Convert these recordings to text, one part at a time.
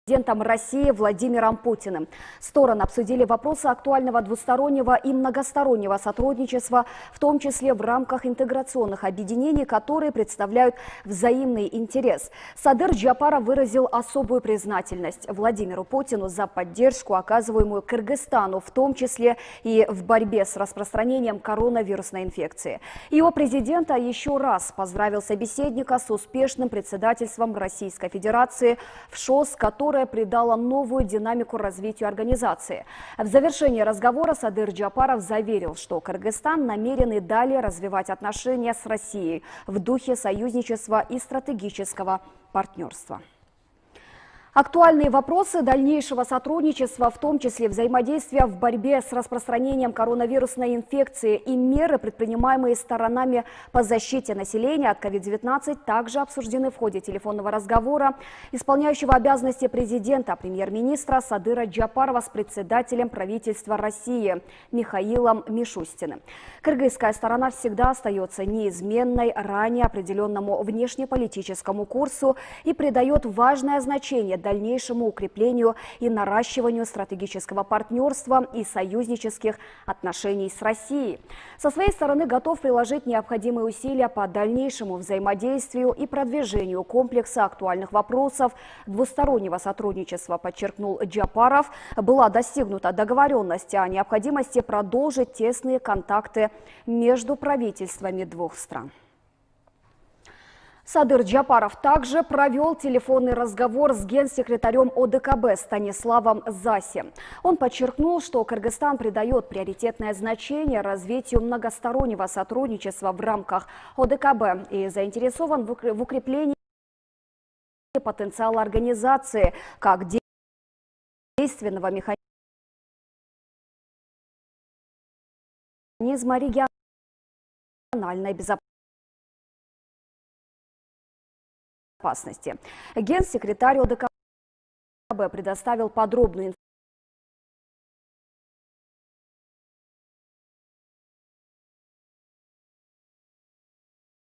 Президентом России Владимиром Путиным. Стороны обсудили вопросы актуального двустороннего и многостороннего сотрудничества, в том числе в рамках интеграционных объединений, которые представляют взаимный интерес. Садыр Джапаров выразил особую признательность Владимиру Путину за поддержку, оказываемую Кыргызстану, в том числе и в борьбе с распространением коронавирусной инфекции. Его президента еще раз поздравил собеседника с успешным председательством Российской Федерации в ШОС, которое придало новую динамику развитию организации. В завершении разговора Садыр Джапаров заверил, что Кыргызстан намерен и далее развивать отношения с Россией в духе союзничества и стратегического партнерства. Актуальные вопросы дальнейшего сотрудничества, в том числе взаимодействия в борьбе с распространением коронавирусной инфекции и меры, предпринимаемые сторонами по защите населения от COVID-19, также обсуждены в ходе телефонного разговора исполняющего обязанности президента, премьер-министра Садыра Джапарова с председателем правительства России Михаилом Мишустиным. Кыргызская сторона всегда остается неизменной ранее определенному внешнеполитическому курсу и придает важное значение дальнейшему укреплению и наращиванию стратегического партнерства и союзнических отношений с Россией. Со своей стороны готов приложить необходимые усилия по дальнейшему взаимодействию и продвижению комплекса актуальных вопросов двустороннего сотрудничества, подчеркнул Джапаров. Была достигнута договоренность о необходимости продолжить тесные контакты между правительствами двух стран. Садыр Джапаров также провел телефонный разговор с генсекретарем ОДКБ Станиславом Заси. Он подчеркнул, что Кыргызстан придает приоритетное значение развитию многостороннего сотрудничества в рамках ОДКБ и заинтересован в укреплении потенциала организации как действенного механизма региональной безопасности. Генсекретарь ОДКБ предоставил подробную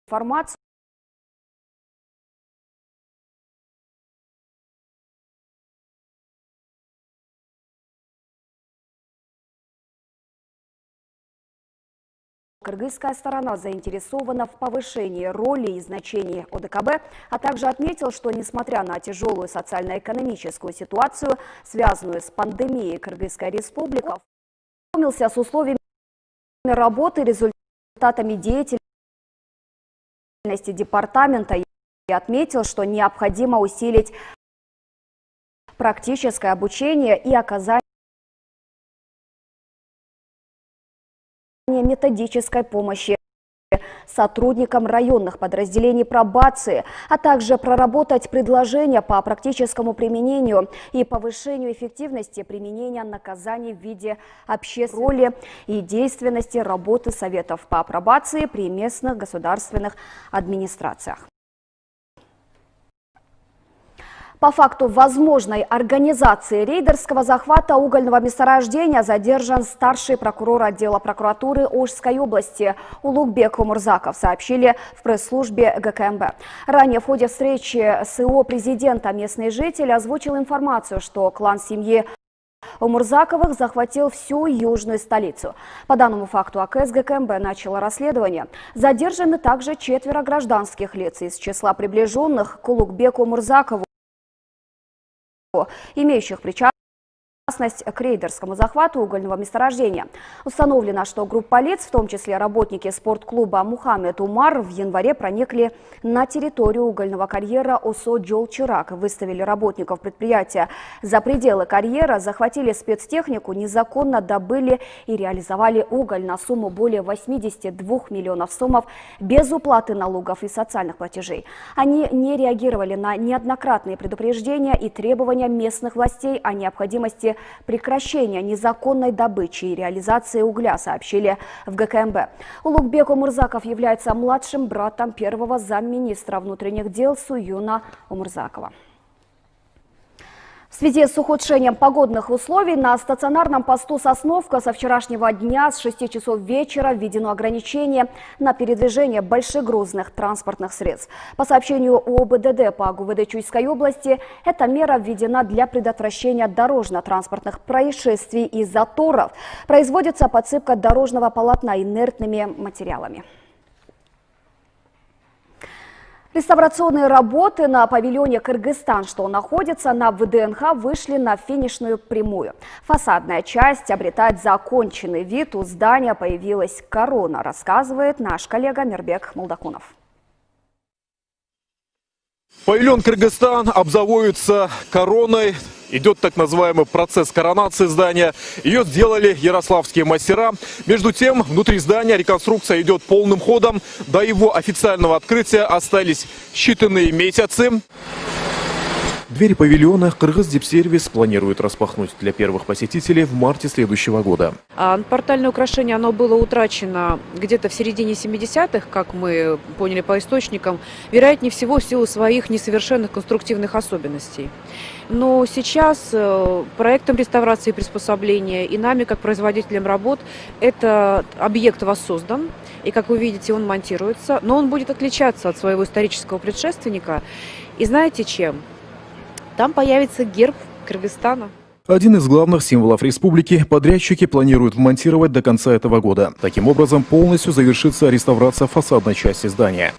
информацию Кыргызская сторона заинтересована в повышении роли и значения ОДКБ, а также отметил, что несмотря на тяжелую социально-экономическую ситуацию, связанную с пандемией, Кыргызская республика ознакомился с условиями работы, результатами деятельности департамента и отметил, что необходимо усилить практическое обучение и оказание методической помощи сотрудникам районных подразделений пробации, а также проработать предложения по практическому применению и повышению эффективности применения наказаний в виде общественной роли и действенности работы советов по пробации при местных государственных администрациях. По факту возможной организации рейдерского захвата угольного месторождения задержан старший прокурор отдела прокуратуры Ошской области Улугбек Умурзаков, сообщили в пресс-службе ГКМБ. Ранее в ходе встречи с ИО президента местный житель озвучил информацию, что клан семьи Умурзаковых захватил всю южную столицу. По данному факту АКС ГКМБ начало расследование. Задержаны также 4 гражданских лиц из числа приближенных к Улугбеку Умурзакову, имеющих причастность к рейдерскому захвату угольного месторождения. Установлено, что группа лиц, в том числе работники спортклуба «Мухаммед Умар», в январе проникли на территорию угольного карьера Осо-Джол-Чирак, выставили работников предприятия за пределы карьера, захватили спецтехнику, незаконно добыли и реализовали уголь на сумму более 82 миллионов сомов без уплаты налогов и социальных платежей. Они не реагировали на неоднократные предупреждения и требования местных властей о необходимости прекращения незаконной добычи и реализации угля, сообщили в ГКМБ. Улугбек Умурзаков является младшим братом первого замминистра внутренних дел Суюна Умурзакова. В связи с ухудшением погодных условий на стационарном посту «Сосновка» со вчерашнего дня с 6 часов вечера введено ограничение на передвижение большегрузных транспортных средств. По сообщению ОБДД по ГУВД Чуйской области, эта мера введена для предотвращения дорожно-транспортных происшествий и заторов. Производится подсыпка дорожного полотна инертными материалами. Реставрационные работы на павильоне «Кыргызстан», что находится на ВДНХ, вышли на финишную прямую. Фасадная часть обретает законченный вид. У здания появилась корона, рассказывает наш коллега Мирбек Молдакунов. Павильон «Кыргызстан» обзаводится короной. Идет так называемый процесс коронации здания. Ее сделали ярославские мастера. Между тем, внутри здания реконструкция идет полным ходом. До его официального открытия остались считанные месяцы. Двери павильона «Кыргыз-Дипсервис» планирует распахнуть для первых посетителей в марте следующего года. Портальное украшение, оно было утрачено где-то в середине 70-х, как мы поняли по источникам, вероятнее всего в силу своих несовершенных конструктивных особенностей. Но сейчас проектом реставрации и приспособления и нами, как производителем работ, этот объект воссоздан. И, как вы видите, он монтируется, но он будет отличаться от своего исторического предшественника. И знаете чем? Там появится герб Кыргызстана. Один из главных символов республики подрядчики планируют вмонтировать до конца этого года. Таким образом, полностью завершится реставрация фасадной части здания.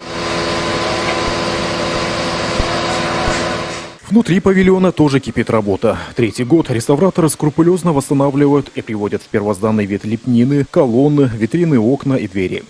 Внутри павильона тоже кипит работа. Третий год реставраторы скрупулезно восстанавливают и приводят в первозданный вид лепнины, колонны, витрины, окна и двери.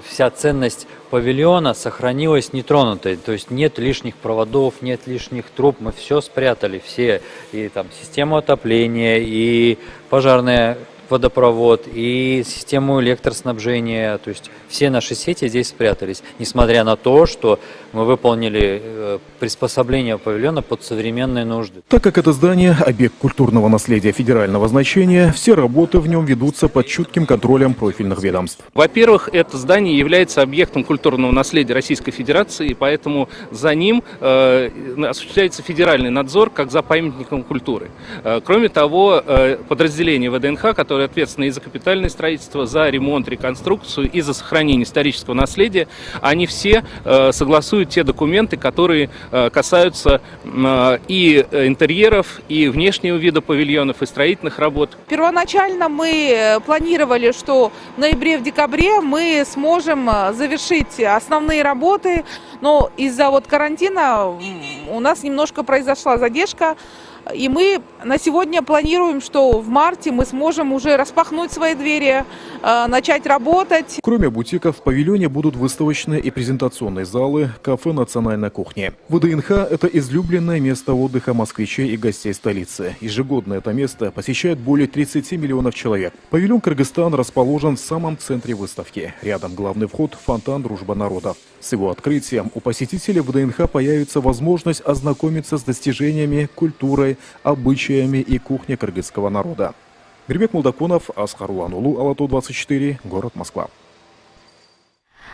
Вся ценность павильона сохранилась нетронутой, то есть нет лишних проводов, нет лишних труб, мы все спрятали, все, и там систему отопления, и пожарный водопровод, и систему электроснабжения, то есть все наши сети здесь спрятались, несмотря на то, что мы выполнили приспособление павильона под современные нужды. Так как это здание – объект культурного наследия федерального значения, все работы в нем ведутся под чутким контролем профильных ведомств. Во-первых, это здание является объектом культурного наследия Российской Федерации, и поэтому за ним осуществляется федеральный надзор, как за памятником культуры. Кроме того, подразделение ВДНХ, которое ответственно и за капитальное строительство, за ремонт, реконструкцию и за сохранение исторического наследия, они все согласуют те документы, которые касаются и интерьеров, и внешнего вида павильонов, и строительных работ. Первоначально мы планировали, что в ноябре-декабре мы сможем завершить основные работы, но из-за карантина у нас немножко произошла задержка. И мы на сегодня планируем, что в марте мы сможем уже распахнуть свои двери, начать работать. Кроме бутиков, в павильоне будут выставочные и презентационные залы, кафе национальной кухни. ВДНХ – это излюбленное место отдыха москвичей и гостей столицы. Ежегодно это место посещает более 30 миллионов человек. Павильон «Кыргызстан» расположен в самом центре выставки. Рядом главный вход – фонтан «Дружба народов». С его открытием у посетителей ВДНХ появится возможность ознакомиться с достижениями, культурой, обычаями и кухней кыргызского народа. Мирбек Молдакунов, Асхар Уланулу, Алату 24, город Москва.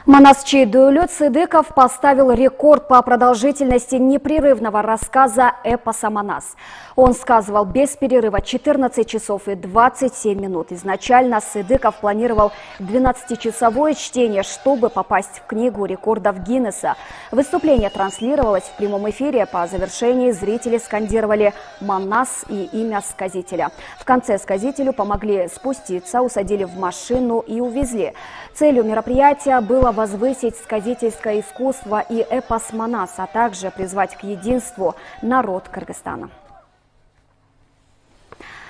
Манасчи Дуйлет Сыдыков поставил рекорд по продолжительности непрерывного рассказа эпоса «Манас». Он сказывал без перерыва 14 часов и 27 минут. Изначально Сыдыков планировал 12-часовое чтение, чтобы попасть в книгу рекордов Гиннесса. Выступление транслировалось в прямом эфире. По завершении зрители скандировали «Манас» и имя сказителя. В конце сказителю помогли спуститься, усадили в машину и увезли. Целью мероприятия было возвысить сказительское искусство и эпос «Манас», а также призвать к единству народ Кыргызстана.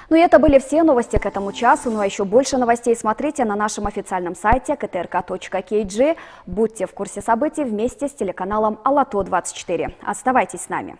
Ну и это были все новости к этому часу. Ну а еще больше новостей смотрите на нашем официальном сайте ktrk.kg. Будьте в курсе событий вместе с телеканалом Алату 24. Оставайтесь с нами.